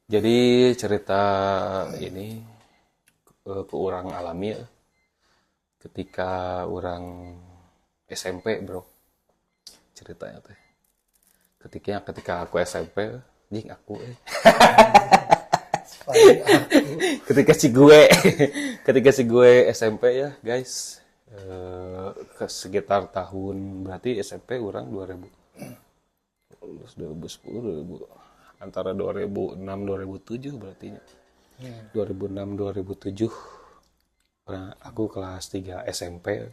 Jadi cerita ini ke orang alami ya, ketika orang SMP bro ceritanya teh. Ketika aku SMP, jing aku Paling aku. ketika si gue ketika si gue SMP ya guys, ke sekitar tahun berarti SMP orang 2000 2010 2000 antara 2006 2007 berarti nya. 2006 2007 aku kelas 3 SMP.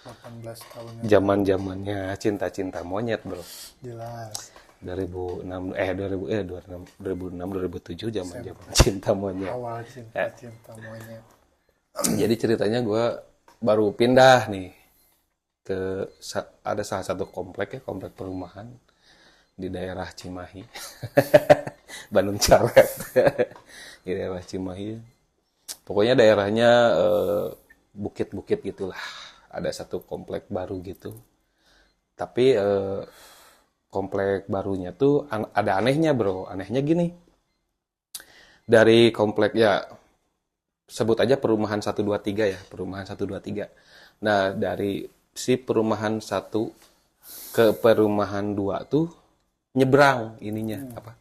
18 tahun yang lalu. Zaman-zamannya cinta-cinta monyet, Bro. Jelas. 2006 2006 2007 zaman-zaman SMP. cinta monyet. Awal cinta-cinta monyet. Jadi ceritanya gue baru pindah nih ke ada salah satu komplek ya, komplek perumahan di daerah Cimahi. Bandung Coret. Di daerah Cimahi. Pokoknya daerahnya bukit-bukit gitulah. Ada satu komplek baru gitu. Tapi komplek barunya tuh ada anehnya bro. Anehnya gini. Dari komplek ya sebut aja perumahan 123 ya. Perumahan 123. Nah dari si perumahan 1 ke perumahan 2 tuh nyebrang ininya. Apa?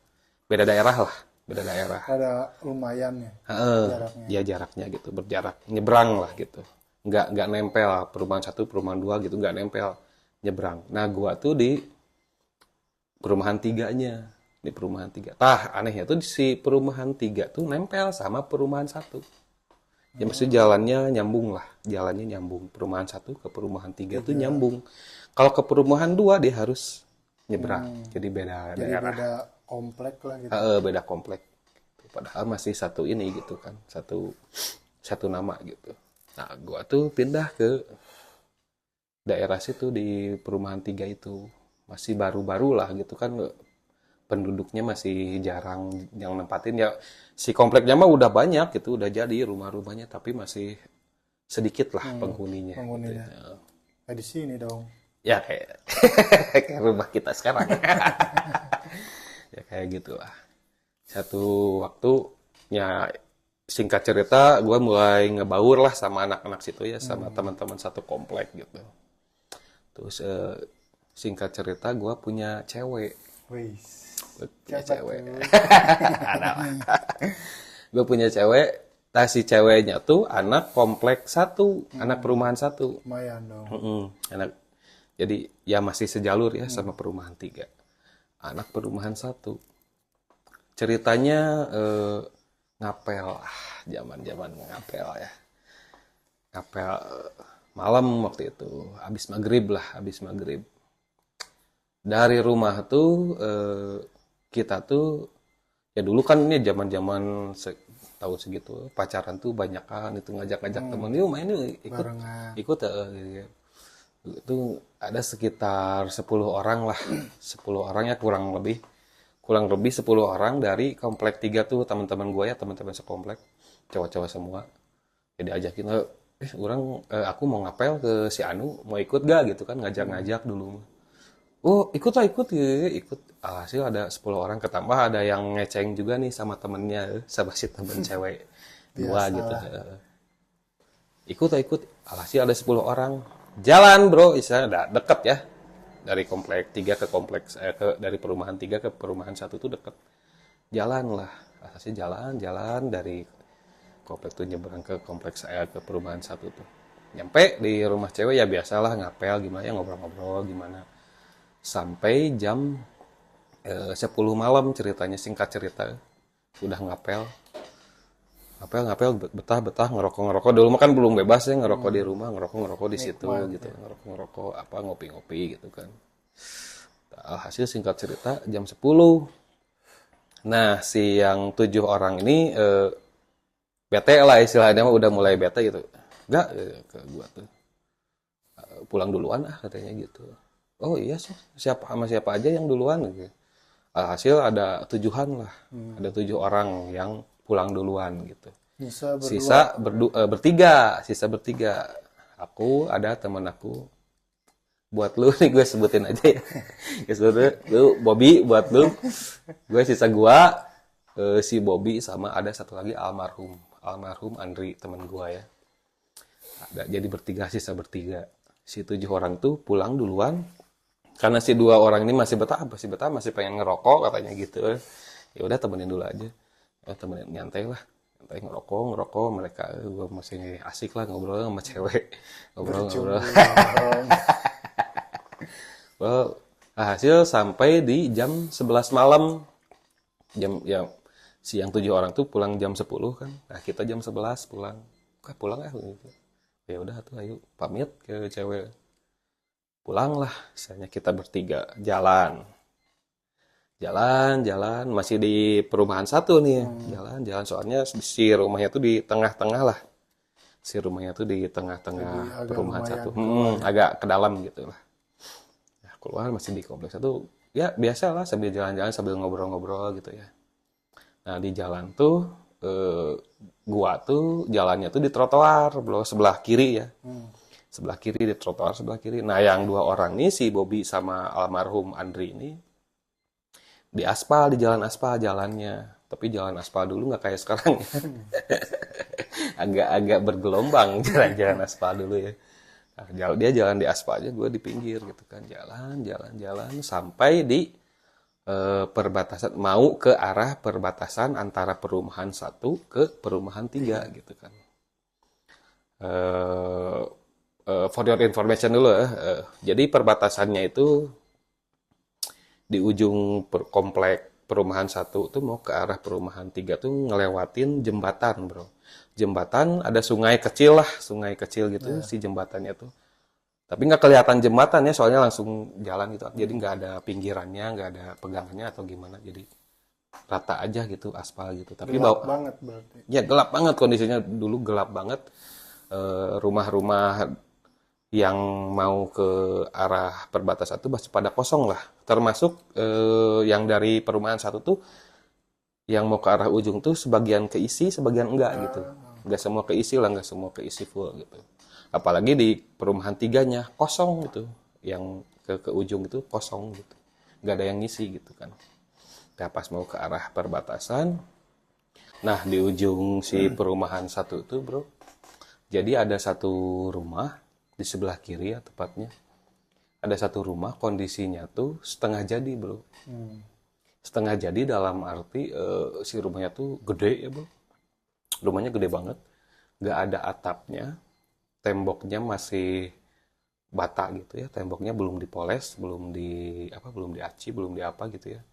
Beda daerah lah. Beda daerah. Ada lumayan ya jaraknya. Ya jaraknya gitu. Berjarak. Nyebrang lah gitu. Nggak nempel perumahan 1 perumahan 2 gitu, nggak nempel, nyebrang. Nah gua tuh di perumahan 3-nya, di perumahan 3. Anehnya tuh si perumahan 3 tuh nempel sama perumahan 1. Ya maksudnya jalannya nyambung lah, jalannya nyambung. Perumahan 1 ke perumahan 3 tuh nyambung. Kalau ke perumahan 2 dia harus nyebrang. Jadi beda Jadi daerah. beda komplek lah gitu. Beda komplek. Padahal masih satu ini gitu kan, satu nama gitu. Nah, gua tuh pindah ke daerah situ di perumahan 3 itu. Masih baru-baru lah gitu kan. Penduduknya masih jarang yang nempatin ya. Si kompleknya mah udah banyak gitu, udah jadi rumah-rumahnya tapi masih sedikit lah penghuninya. Gitu Penghuninya. ya. Kayak di sini dong. Ya kayak kayak rumah kita sekarang. Ya kayak gitulah. Satu waktu ya singkat cerita gue mulai ngebaur lah sama anak-anak situ ya, sama teman-teman satu komplek gitu. Terus singkat cerita gue punya cewek. Wih. Punya Siapa cewek. tuh? Ada lah. Gue punya cewek. Nah si ceweknya tuh anak komplek 1, anak perumahan 1. Lumayan dong. Anak, jadi ya masih sejalur ya sama perumahan 3. Anak perumahan 1. Ceritanya ngapel, zaman-zaman ngapel ya. Ngapel malam waktu itu, habis maghrib lah, habis maghrib. Dari rumah tuh kita tuh ya dulu kan ini zaman-zaman tahun segitu pacaran tuh banyak kan itu ngajak-ngajak temen yuk main yuk Barengan. ikut itu ada sekitar 10 orang lah 10 orang ya kurang lebih 10 orang dari komplek 3 tuh teman-teman gue ya teman-teman sekomplek cowok-cowok semua jadi ajakin aku mau ngapel ke si Anu mau ikut gak gitu kan ngajak-ngajak dulu. Oh, ikut lah, ikut. Alhasil ada 10 orang ketambah, ada yang ngeceng juga nih sama temennya, sama si temen cewek dua gitu. Biasalah. Ikut lah, ikut. Alhasil ada 10 orang. Jalan, bro. Istilahnya udah deket ya. Dari komplek 3 ke kompleks, dari perumahan 3 ke perumahan 1 tuh deket. Jalan lah. Alhasil jalan dari komplek tuh nyebrang ke kompleks saya ke perumahan 1 tuh. Nyampe di rumah cewek ya biasalah ngapel gimana ya ngobrol-ngobrol gimana. Sampai jam 10 malam ceritanya singkat cerita udah ngapel betah ngerokok dulu mah kan belum bebas ya ngerokok di rumah ngerokok di situ Nikmat gitu ya. ngerokok apa ngopi-ngopi gitu kan. Hasil singkat cerita jam 10. Nah si yang 7 orang ini bete lah istilahnya mah udah mulai bete gitu enggak ke gua tuh pulang duluan katanya gitu. Oh iya sama siapa aja yang duluan gitu. Alhasil ada 7-an lah. Ada 7 orang yang pulang duluan gitu. Bisa berdua. Sisa bertiga. Aku ada teman aku. Buat lu nih gue sebutin aja ya. Lu Bobby buat lu. Gue sisa gua si Bobby sama ada satu lagi almarhum Andri teman gua ya. Jadi bertiga, sisa bertiga. Si 7 orang tuh pulang duluan karena si 2 orang ini masih pengen ngerokok katanya gitu. Ya udah temenin dulu aja. Temenin nyantai lah. Nyantai ngerokok mereka. Gua masih asik lah ngobrol sama cewek. Ngobrol. Well, hasil sampai di jam 11 malam. Si yang 7 orang tuh pulang jam 10 kan. Nah, kita jam 11 pulang. Pulang ya gitu. Ya udah tuh ayo pamit ke cewek. Pulanglah, misalnya kita bertiga jalan masih di perumahan satu nih ya. Jalan soalnya si rumahnya tuh di tengah-tengah lah. Si rumahnya tuh di tengah-tengah perumahan satu. Agak ke dalam gitu lah. Nah, keluar masih di kompleks satu. Ya biasa lah sambil jalan-jalan sambil ngobrol-ngobrol gitu ya. Nah di jalan tuh gua tuh jalannya tuh di trotoar sebelah kiri ya. Sebelah kiri di trotoar sebelah kiri. Nah yang 2 orang nih si Bobby sama almarhum Andri ini di jalan aspal jalannya. Tapi jalan aspal dulu nggak kayak sekarang ya. Agak-agak bergelombang jalan aspal dulu ya. Nah, dia jalan di aspal aja, gue di pinggir gitu kan. Jalan sampai di perbatasan, mau ke arah perbatasan antara perumahan 1 ke perumahan 3 gitu kan. For your information dulu ya. Jadi perbatasannya itu di ujung komplek perumahan 1 tuh mau ke arah perumahan 3 tuh ngelewatin jembatan, bro. Jembatan ada sungai kecil gitu si jembatannya tuh. Tapi nggak kelihatan jembatannya soalnya langsung jalan gitu. Jadi nggak ada pinggirannya, nggak ada pegangannya atau gimana. Jadi rata aja gitu aspal gitu. Tapi gelap banget berarti. Ya gelap banget kondisinya dulu gelap banget. Rumah-rumah yang mau ke arah perbatasan itu masih pada kosong lah. Termasuk yang dari perumahan 1 tuh yang mau ke arah ujung tuh sebagian keisi, sebagian enggak gitu. Enggak semua keisi lah, enggak semua keisi full gitu. Apalagi di perumahan 3-nya kosong gitu. Yang ke ujung itu kosong gitu. Enggak ada yang ngisi gitu kan. Nah, pas mau ke arah perbatasan, nah di ujung si perumahan 1 itu, bro. Jadi ada satu rumah di sebelah kiri ya tepatnya. Ada satu rumah kondisinya tuh setengah jadi, bro. Setengah jadi dalam arti si rumahnya tuh gede ya, bro. Rumahnya gede banget. Nggak ada atapnya. Temboknya masih bata gitu ya. Temboknya belum dipoles, belum diaci, belum diapa gitu ya.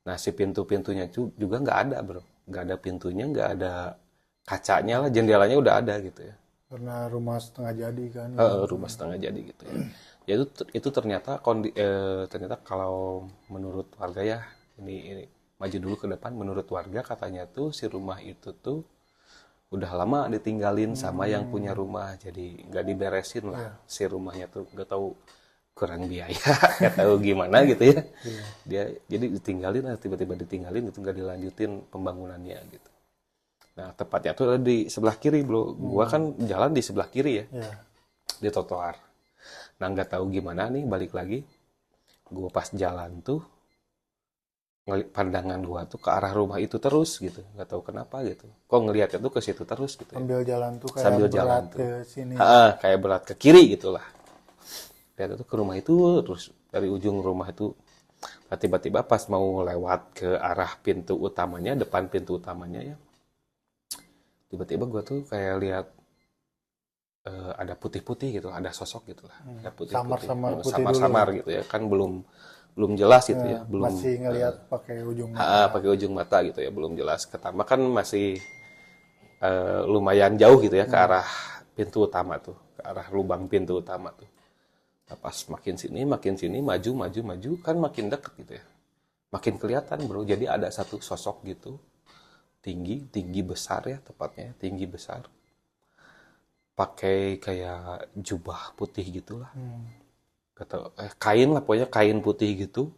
Nah si pintu-pintunya juga nggak ada, bro. Nggak ada pintunya, nggak ada kacanya lah. Jendelanya udah ada gitu ya. Karena rumah setengah jadi kan. Rumah setengah jadi gitu ya. Ya itu ternyata ternyata kalau menurut warga ya, ini maju dulu ke depan, menurut warga katanya tuh si rumah itu tuh udah lama ditinggalin sama yang punya rumah, jadi nggak diberesin lah si rumahnya tuh, nggak tahu kurang biaya, nggak tahu gimana gitu ya. Dia jadi ditinggalin lah, tiba-tiba ditinggalin gitu, nggak dilanjutin pembangunannya gitu. Nah tepatnya tuh ada di sebelah kiri, bro. Gua kan jalan di sebelah kiri ya, di trotoar. Nah nggak tahu gimana nih, balik lagi gua pas jalan tuh pandangan gua tuh ke arah rumah itu terus gitu, nggak tahu kenapa gitu, kok ngelihatnya tuh ke situ terus gitu ya. Sambil jalan tuh kayak Sambil berat jalan ke sini. kayak berat ke kiri gitulah, lihat itu ke rumah itu terus dari ujung rumah itu. Nah, tiba-tiba pas mau lewat ke arah pintu utamanya, depan pintu utamanya ya, tiba-tiba gua tuh kayak lihat ada putih-putih gitu, ada sosok gitu lah, ada putih-putih, samar-samar gitu ya, kan belum jelas gitu ya, belum masih ngelihat pakai ujung mata. Pakai ujung mata gitu ya, belum jelas. Ketambah kan masih lumayan jauh gitu ya ke arah pintu utama tuh, ke arah lubang pintu utama tuh. Nah, pas makin sini maju kan makin deket gitu ya, makin kelihatan, bro. Jadi ada satu sosok gitu, tinggi besar ya tepatnya, tinggi besar, pakai kayak jubah putih gitulah. Kain lah pokoknya, kain putih gitu,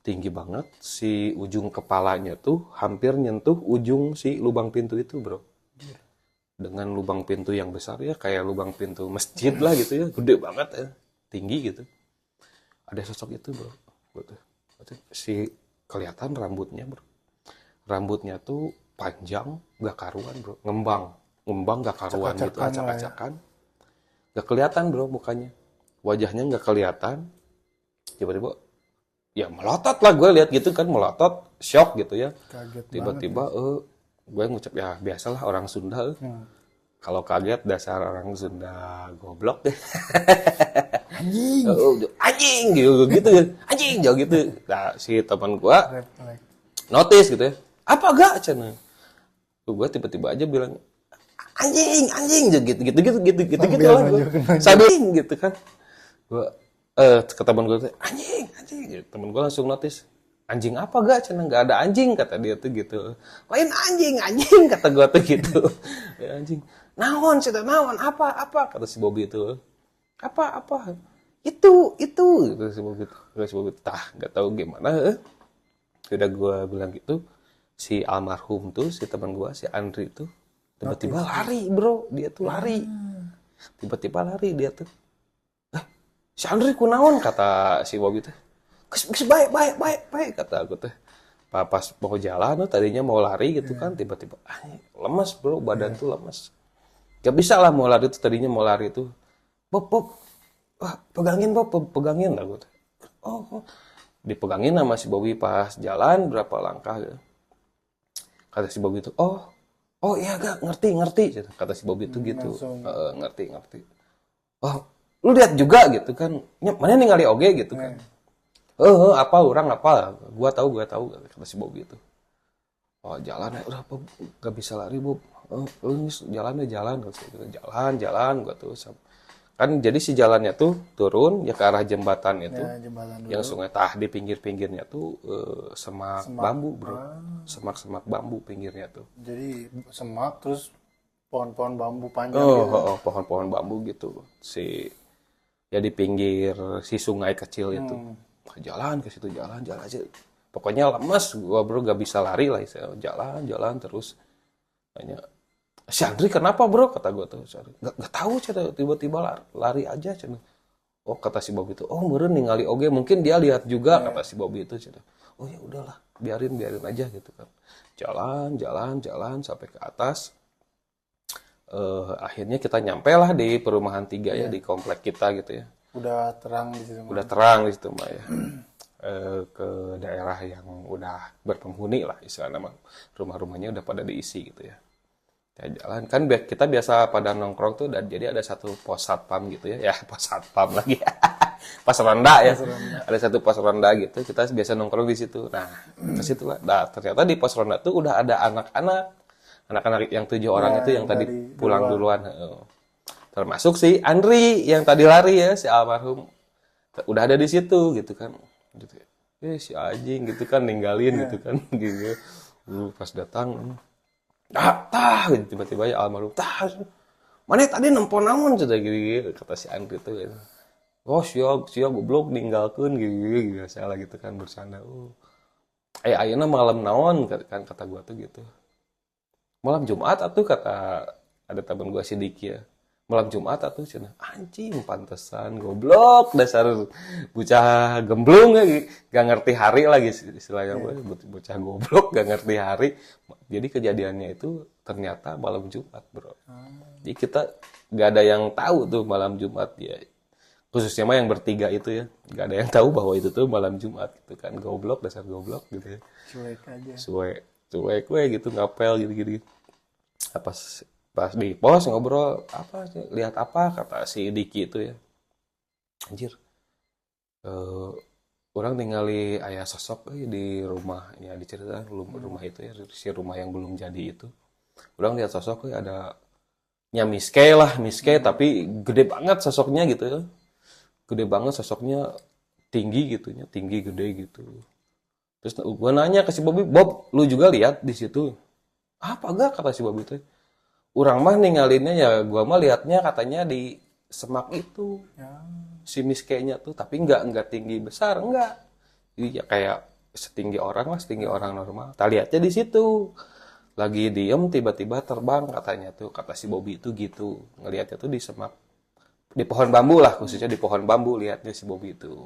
tinggi banget. Si ujung kepalanya tuh hampir nyentuh ujung si lubang pintu itu, bro. Dengan lubang pintu yang besar ya, kayak lubang pintu masjid lah gitu ya, gede banget ya, tinggi gitu. Ada sosok itu, bro. Si kelihatan rambutnya, bro. rambutnya tuh panjang gak karuan bro, ngembang gak karuan gitu, Acak-acakan lah ya. acak-acakan, gak kelihatan bro mukanya, wajahnya gak kelihatan, tiba-tiba ya melotot lah, gue lihat gitu kan, melotot, shock gitu ya, Kaget tiba-tiba gue ngucap ya biasalah orang Sunda, kalau kaget dasar orang Sunda goblok deh. anjing. Anjing gitu anjing jauh gitu. Nah si teman gue Refleks. notice gitu ya, apa gak cina, gue tiba-tiba aja bilang anjing gitu lah gue sabing gitu kan, gue ke teman gue anjing gitu. Temen gue langsung notice, anjing apa gak cina, nggak ada anjing kata dia tuh gitu, lain anjing kata gue tuh gitu. Ya, anjing naon cina naon apa kata si Bobby itu, apa itu gitu si Bobby tah nggak tahu gimana. Udah gue bilang gitu, si almarhum tuh, si teman gue, si Andri tuh, tiba-tiba lari bro, dia tuh lari. Tiba-tiba lari dia tuh. Si Andri kunaon, kata si Bobby tuh. Kes baik, kata aku tuh. Pas mau jalan tuh, tadinya mau lari gitu kan, tiba-tiba, lemas bro, badan tuh lemas. Gak bisa lah mau lari tuh, tadinya mau lari tuh. Bob, pegangin lah gue tuh. Oh. Dipegangin sama si Bobby pas jalan berapa langkah gitu. Kata si Bobby itu, oh iya gak ngerti, kata si Bobby itu gitu. Ngerti. Oh, lu lihat juga gitu kan, mana ningali oge gitu kan. Apa orang apa, gua tahu kata si Bobby itu. Oh jalan ya udah Bob, gak bisa lari Bob. Lu jalan jalan gua tuh. Kan jadi si jalannya tuh turun ya ke arah jembatan itu, yang sungai tah di pinggirnya tuh semak bambu bro, semak bambu pinggirnya tuh. Jadi semak terus pohon-pohon bambu panjang gitu. Pohon-pohon bambu gitu si ya di pinggir si sungai kecil itu. Jalan ke situ jalan aja, pokoknya lemas gua bro, gak bisa lari lah, jalan terus. Tanya, si Andri kenapa bro, kata gue tuh. Gak tahu cina, tiba-tiba lari aja cina. Oh kata si Bobby itu, meureun ningali oge, mungkin dia lihat juga, kata si Bobby itu cina. Oh ya udahlah, biarin aja gitu kan. Jalan sampai ke atas. Akhirnya kita nyampe lah di perumahan 3 ya, di komplek kita gitu ya. Udah terang di situ. Udah terang di situ Mbak ya. Ke daerah yang udah berpenghuni lah istilahnya, rumah-rumahnya udah pada diisi gitu ya. Ya jalan kan kita biasa pada nongkrong tuh, dan jadi ada satu pos satpam gitu ya pos satpam lagi pos ronda ya, ada satu pos ronda gitu, kita biasa nongkrong di situ. Nah ke situ lah, ternyata di pos ronda tuh udah ada anak-anak yang 7 orang itu yang tadi pulang duluan, termasuk si Andri yang tadi lari ya, si almarhum udah ada di situ gitu kan, gitu. Si anjing gitu kan ninggalin gitu kan gitu. Pas datang gitu, tiba-tiba ya almarhum mana tadi nempon naon sudah gitu, kata si Andri tuh gitu. Oh siap goblok ninggalkeun gitu salah gitu kan, bersanda. Ayeuna malam naon kan, kata gua tuh gitu. Malam Jumat atuh, kata ada teman gua si Diki ya. Malam Jumat atuh cenah. Anjing pantesan goblok dasar bocah gemblung ya, gak ngerti hari lagi istilahnya, bocah goblok gak ngerti hari. Jadi kejadiannya itu ternyata malam Jumat, bro. Jadi kita gak ada yang tahu tuh malam Jumat ya. Khususnya mah yang bertiga itu ya, gak ada yang tahu bahwa itu tuh malam Jumat gitu kan. Goblok, dasar goblok gitu ya. Cuek aja. Cuek gitu, ngapel gitu. Pas di pos ngobrol, lihat apa, kata si Diki itu ya. Anjir, orang ningali aya sosok di rumah, ya diceritakan rumah itu ya, si rumah yang belum jadi itu. Orang lihat sosok ada miske tapi gede banget sosoknya gitu ya. Gede banget sosoknya, tinggi gede gitu. Terus gue nanya ke si Bobby, Bob, lu juga lihat di situ? Apa gak, kata si Bobby itu. Urang mah ninggalinnya ya, gua mah liatnya katanya di semak itu. Si miskenya tuh, tapi enggak tinggi besar, enggak. Jadi ya kayak setinggi orang normal. Kita lihatnya di situ. Lagi diem tiba-tiba terbang katanya tuh, kata si Bobby itu gitu. Ngelihatnya tuh di semak, di pohon bambu lah, khususnya di pohon bambu lihatnya si Bobby itu.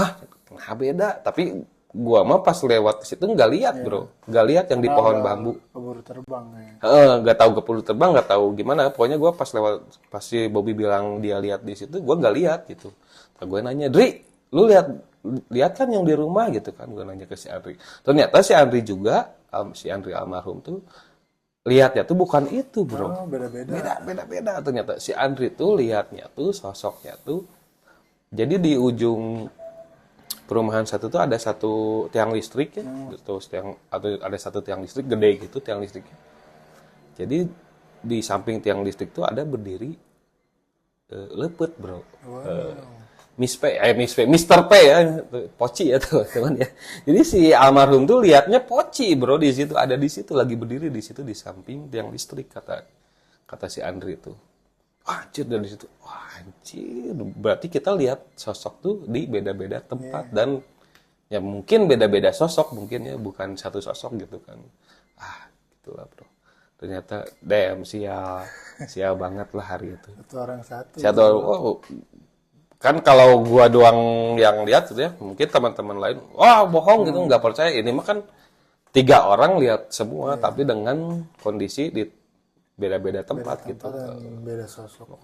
Hah, nah beda, tapi gua mah pas lewat ke situ nggak lihat bro, nggak lihat yang di Karena pohon udah bambu. keburu terbang ya. Nggak tahu kepulu terbang, nggak tahu gimana. Pokoknya gua pas lewat, pas si Bobby bilang dia lihat di situ, gua nggak lihat gitu. Nah, gue nanya, Dri, lu lihat kan yang di rumah gitu kan? Gue nanya ke si Andri. Ternyata si Andri juga, si Andri almarhum tuh lihatnya tuh bukan itu bro. Oh, beda-beda. Beda. Ternyata si Andri tuh lihatnya tuh sosoknya tuh. Jadi di ujung perumahan satu tuh ada satu tiang listrik ya, terus ada satu tiang listrik gede gitu tiang listriknya. Jadi di samping tiang listrik tuh ada berdiri lepet bro. Mister P ya, Poci ya teman-teman ya. Jadi si almarhum tuh lihatnya Poci bro di situ, ada di situ lagi berdiri di situ di samping tiang listrik kata si Andri itu. Wah, anjir dari situ. Wah, anjir. Berarti kita lihat sosok tuh di beda-beda tempat dan ya mungkin beda-beda sosok mungkin ya, bukan satu sosok gitu kan. Gitulah, bro. Ternyata sial banget lah hari itu. Satu orang satu. Kan kalau gua doang yang lihat gitu ya, mungkin teman-teman lain, wah bohong gitu, nggak percaya. Ini mah kan 3 orang lihat semua, tapi dengan kondisi di beda-beda tempat gitu. Dan beda sosok.